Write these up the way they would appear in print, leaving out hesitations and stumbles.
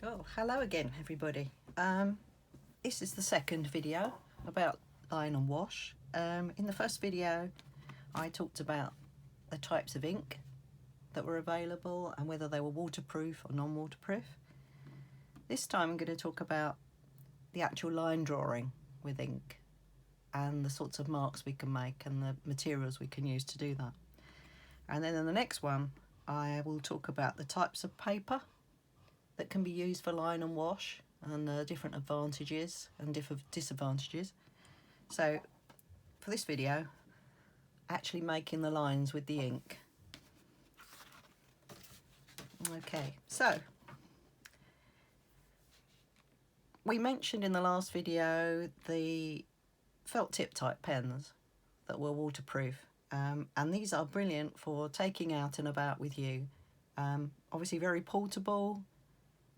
Oh, hello again, everybody. This is the second video about line and wash. In the first video, I talked about the types of ink that were available and whether they were waterproof or non-waterproof. This time I'm going to talk about the actual line drawing with ink and the sorts of marks we can make and the materials we can use to do that. And then in the next one, I will talk about the types of paper that can be used for line and wash and the different advantages and different disadvantages. So for this video, actually making the lines with the ink. Okay, so we mentioned in the last video the felt tip type pens that were waterproof, and these are brilliant for taking out and about with you. Obviously very portable.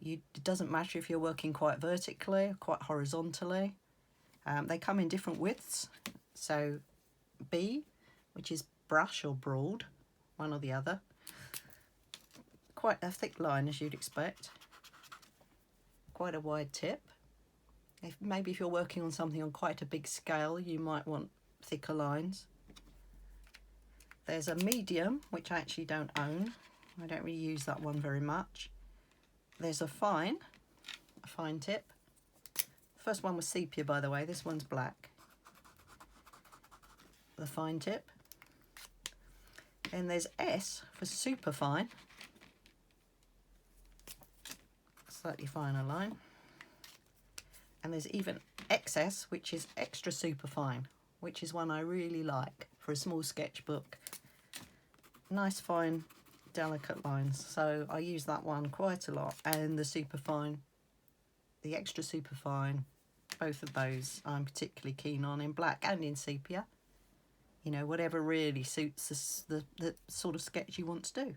It doesn't matter if you're working quite vertically or quite horizontally. They come in different widths, so B, which is brush or broad, one or the other. Quite a thick line as you'd expect. Quite a wide tip. Maybe if you're working on something on quite a big scale, you might want thicker lines. There's a medium, which I actually don't own. I don't really use that one very much. There's a fine tip. The first one was sepia, by the way. This one's black. The fine tip. And there's S for super fine. Slightly finer line. And there's even XS, which is extra super fine, which is one I really like for a small sketchbook. Nice fine delicate lines, so I use that one quite a lot, and the super fine, the extra super fine, both of those I'm particularly keen on in black and in sepia. You know, whatever really suits the sort of sketch you want to do.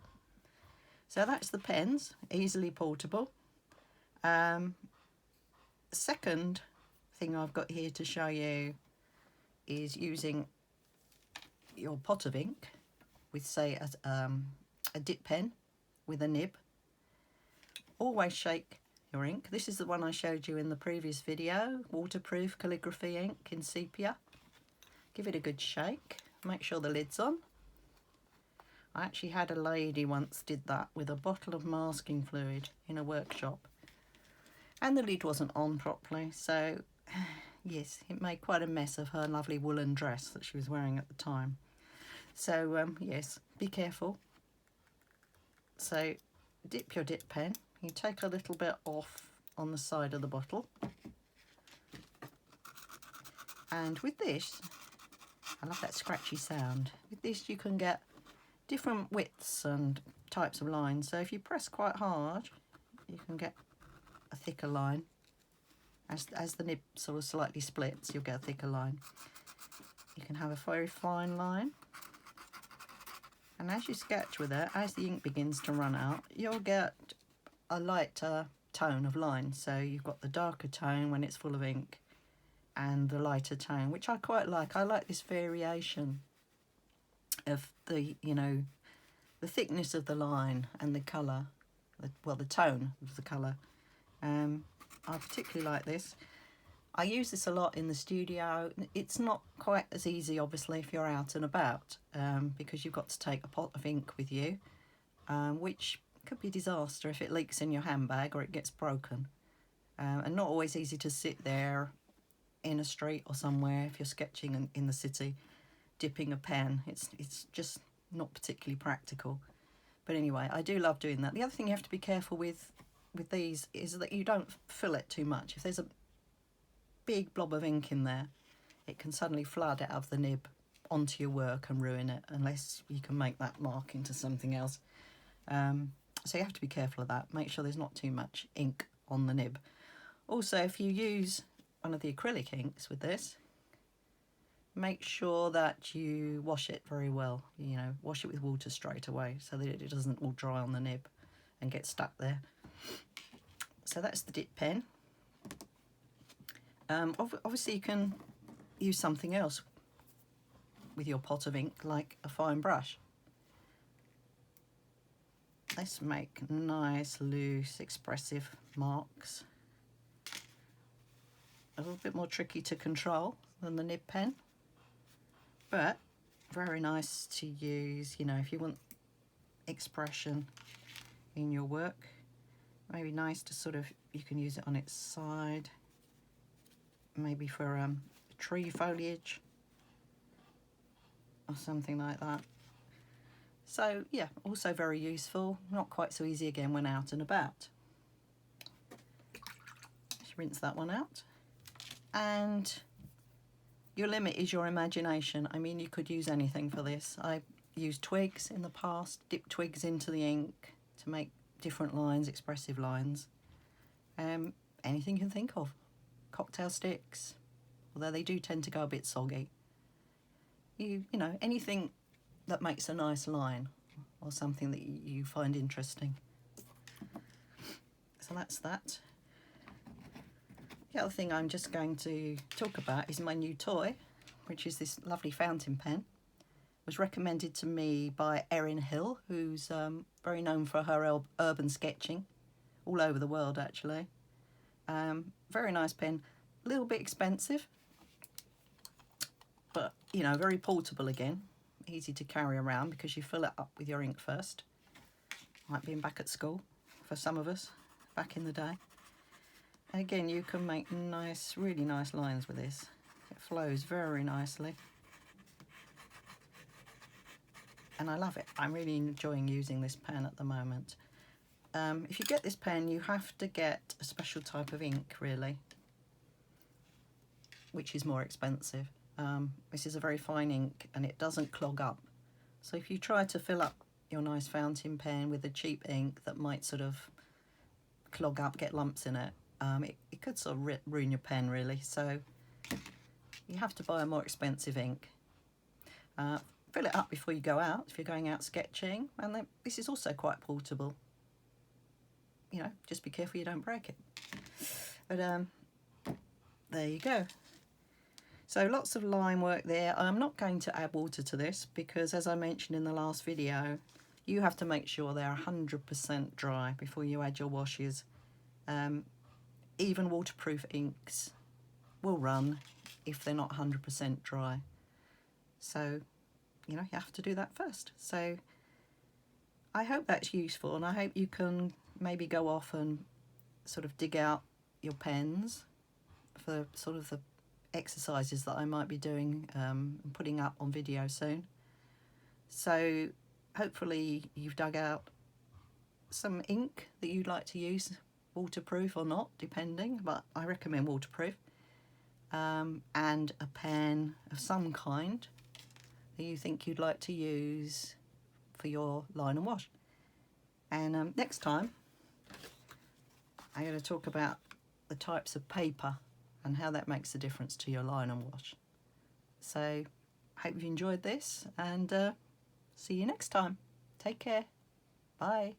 So that's the pens, easily portable. Second thing I've got here to show you is using your pot of ink with, say, a dip pen with a nib. Always shake your ink. This is the one I showed you in the previous video, waterproof calligraphy ink in sepia. Give it a good shake, make sure the lid's on. I actually had a lady once did that with a bottle of masking fluid in a workshop, and the lid wasn't on properly, so yes, it made quite a mess of her lovely woolen dress that she was wearing at the time. So yes, be careful. So dip your dip pen, you take a little bit off on the side of the bottle, and with this, I love that scratchy sound, with this you can get different widths and types of lines. So if you press quite hard, you can get a thicker line. As the nib sort of slightly splits, you'll get a thicker line. You can have a very fine line. And as you sketch with it, as the ink begins to run out, you'll get a lighter tone of line. So you've got the darker tone when it's full of ink and the lighter tone, which I quite like. I like this variation of the, you know, the thickness of the line and the colour, well, the tone of the colour. I particularly like this. I use this a lot in the studio. It's not quite as easy, obviously, if you're out and about, because you've got to take a pot of ink with you, which could be a disaster if it leaks in your handbag or it gets broken. And not always easy to sit there in a street or somewhere if you're sketching in the city, dipping a pen. It's just not particularly practical. But anyway, I do love doing that. The other thing you have to be careful with these is that you don't fill it too much. If there's a big blob of ink in there, it can suddenly flood out of the nib onto your work and ruin it, unless you can make that mark into something else. So you have to be careful of that. Make sure there's not too much ink on the nib. Also, if you use one of the acrylic inks with this, make sure that you wash it very well. You know, wash it with water straight away so that it doesn't all dry on the nib and get stuck there. So that's the dip pen. Obviously you can use something else with your pot of ink, like a fine brush. let's make nice, loose, expressive marks. A little bit more tricky to control than the nib pen, but very nice to use, you know, if you want expression in your work. Maybe nice to sort of, you can use it on its side, maybe for tree foliage or something like that. So yeah, also very useful, not quite so easy again when out and about. Just rinse that one out. And your limit is your imagination. I mean, you could use anything for this. I used twigs in the past, dipped twigs into the ink to make different lines, expressive lines. Anything you can think of. Cocktail sticks, although they do tend to go a bit soggy. You know, anything that makes a nice line or something that you find interesting. So that's that. The other thing I'm just going to talk about is my new toy, which is this lovely fountain pen. It was recommended to me by Erin Hill, who's very known for her urban sketching, all over the world actually. Very nice pen, a little bit expensive, but you know, very portable again, easy to carry around because you fill it up with your ink first, like being back at school for some of us back in the day. Again, you can make nice, really nice lines with this. It flows very nicely. And I love it. I'm really enjoying using this pen at the moment. If you get this pen, you have to get a special type of ink, really, which is more expensive. This is a very fine ink and it doesn't clog up. So if you try to fill up your nice fountain pen with a cheap ink that might sort of clog up, get lumps in it, it could sort of ruin your pen really. So you have to buy a more expensive ink. Fill it up before you go out if you're going out sketching, and then this is also quite portable. You know, just be careful you don't break it. But there you go. So lots of line work there. I'm not going to add water to this because, as I mentioned in the last video, you have to make sure they're 100% dry before you add your washes. Even waterproof inks will run if they're not 100% dry. So, you know, you have to do that first. So I hope that's useful, and I hope you can maybe go off and sort of dig out your pens for sort of the exercises that I might be doing and putting up on video soon. So hopefully you've dug out some ink that you'd like to use, waterproof or not, depending, but I recommend waterproof, and a pen of some kind that you think you'd like to use for your line and wash. And next time I'm going to talk about the types of paper and how that makes a difference to your line and wash. So hope you enjoyed this, and see you next time. Take care. Bye.